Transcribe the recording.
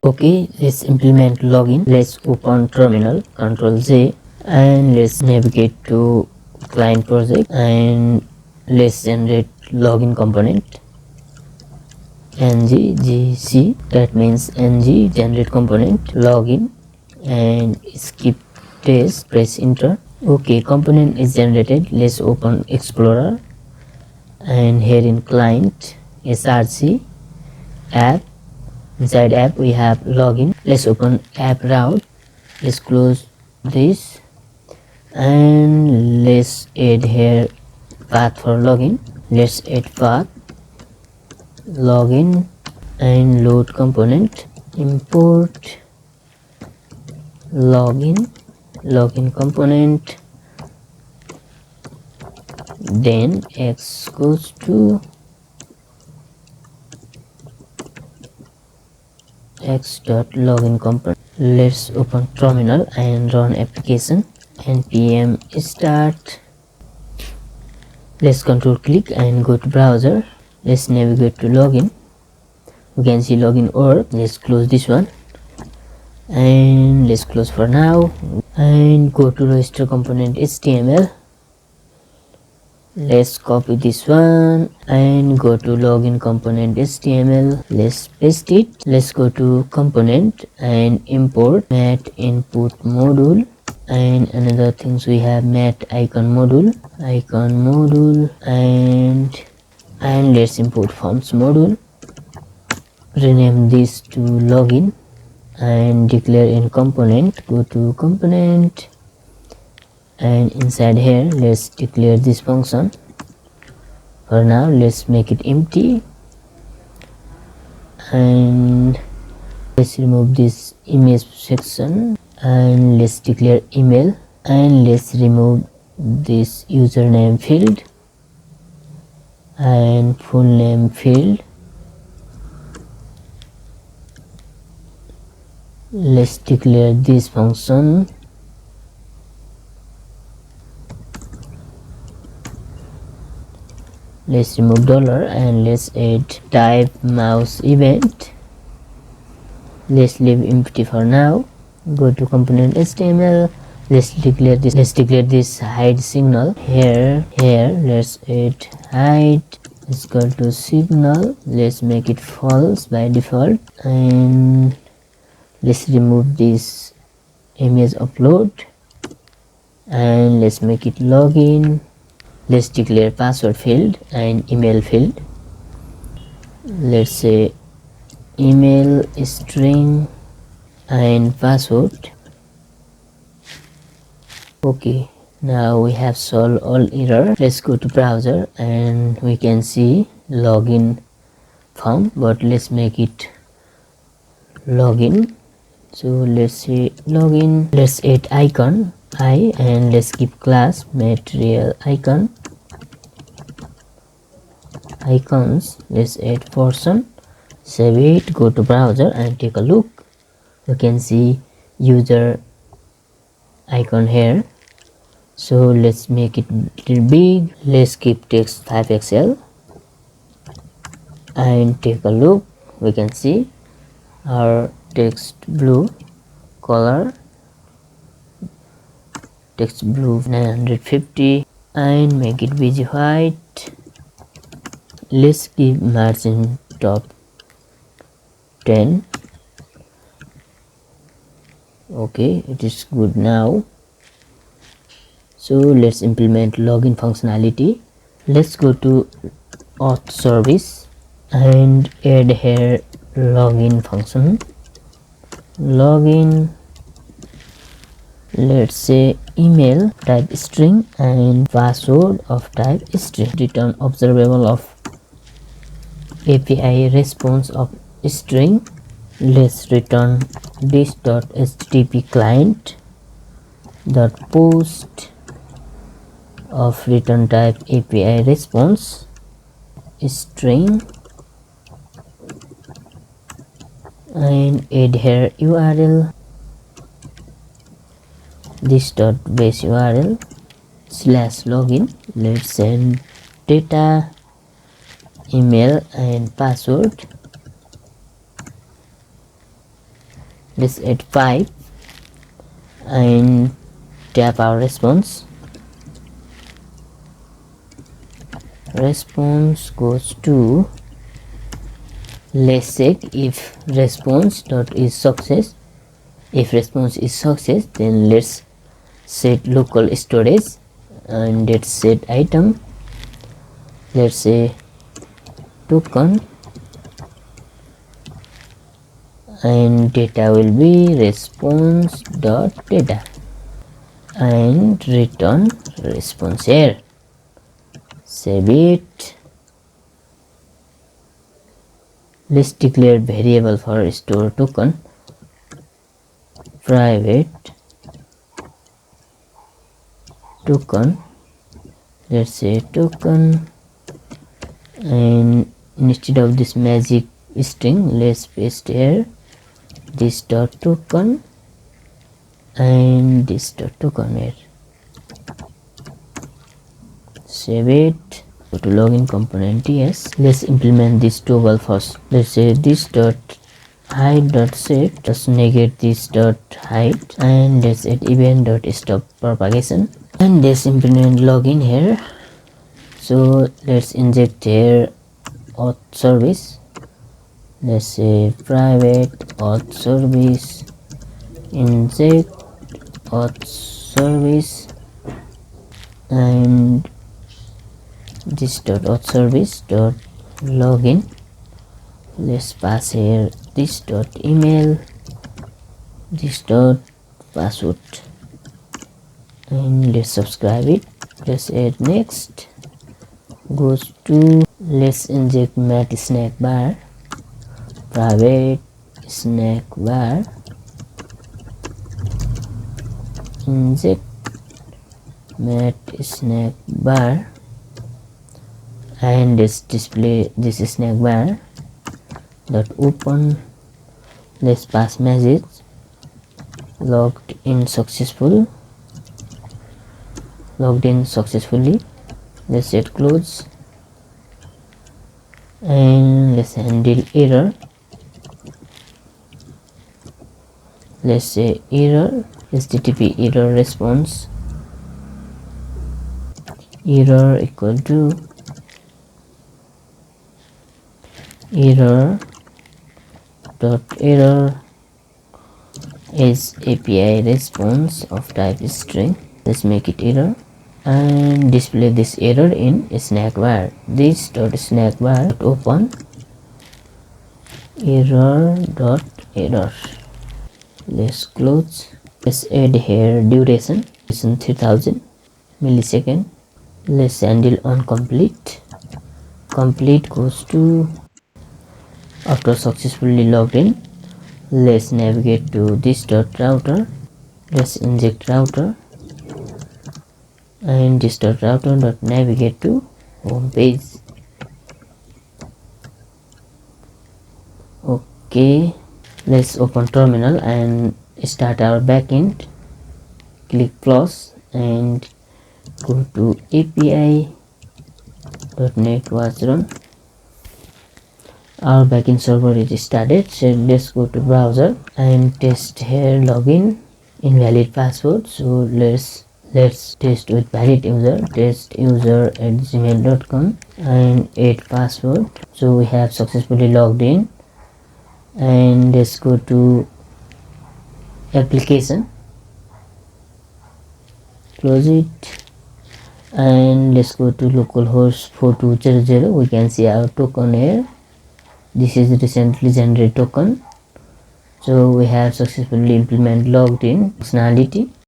Okay, let's implement login. Let's open terminal, Ctrl J, and let's navigate to client project, and let's generate login component ng-gc, that means ng generate component login, and skip test, press enter. Okay, component is generated. Let's open Explorer, and here in client src app, inside app we have login. Let's open app route. Let's close this, and let's add here path for login. Let's add path login and load component, import login component, then x goes to x.login component. Let's open terminal and run application, npm start. Let's control click and go to browser. Let's navigate to login. We can see login org. Let's close this one, and let's close for now, and go to register component HTML. Let's copy this one and go to login component HTML. Let's paste it. Let's go to component and import mat input module, and another things we have mat icon module, and let's import forms module. Rename this to login and declare in component. Go to component, and inside here let's declare this function. For now let's make it empty, and let's remove this image section, and let's declare email, and let's remove this username field and full name field. Let's declare this function. Let's remove dollar, and let's add type mouse event. Let's leave empty for now. Go to component HTML. Let's declare this hide signal here. Let's add hide is equal to signal. Let's make it false by default, and let's remove this image upload, and let's make it login. Let's declare password field and email field. Let's say email string and password. Okay, now we have solved all error. Let's go to browser, and we can see login form, but let's make it login. So let's say login. Let's add icon I, and let's keep class material icon icons. Let's add person, save it, go to browser and take a look. You can see user icon here. So let's make it little big. Let's keep text 5XL and take a look. We can see our text blue color, text blue 950, and make it busy white. Let's give margin top 10. Okay, it is good now. So let's implement login functionality. Let's go to auth service and add here login function. Login, let's say email type string and password of type string. Return observable of API response of string. Let's return this.http client dot post of return type API response string, and add here URL, this.base URL /login. Let's send data, email and password. let's add 5 and tap our response. Response goes to, let's check if response dot is success. If response is success, then let's set local storage and let's set item, let's say token, and data will be response dot data and return response here. Save it. Let's declare variable for store token, private token, let's say token, and instead of this magic string, let's paste here this dot token and this dot token here. Save it. Go to login component. Yes, let's implement this toggle first. Let's say this dot height dot set, just negate this dot height, and let's add event dot stop propagation, and let's implement login here. So let's inject here auth service, let's say private auth service, inject auth service, and this dot auth service dot login. Let's pass here this dot email, this dot password, and let's subscribe it. Let's add next. Goes to, let's inject mat snack bar, private snack bar, inject mat snack bar, and let's display this snack bar dot open. Let's pass message logged in successfully. Let's set close, and let's handle error. Let's say error http error response, error equal to error dot error is API response of type string. Let's make it error and display this error in snack bar. This dot snack bar dot open error dot error. Let's close. Let's add here duration 3000 millisecond. Let's handle on complete. Complete goes to, after successfully logged in, let's navigate to this dot router. Let's inject router, and this dot router dot navigate to home page. Okay, let's open terminal and start our backend. Click plus and go to api.net was run. Our backend server is started. So let's go to browser and test here login invalid password. So let's test with valid user, test user@gmail.com, and add password. So we have successfully logged in, and let's go to application, close it, and let's go to localhost 4200. We can see our token here. This is recently generated token. So we have successfully implemented logged in functionality.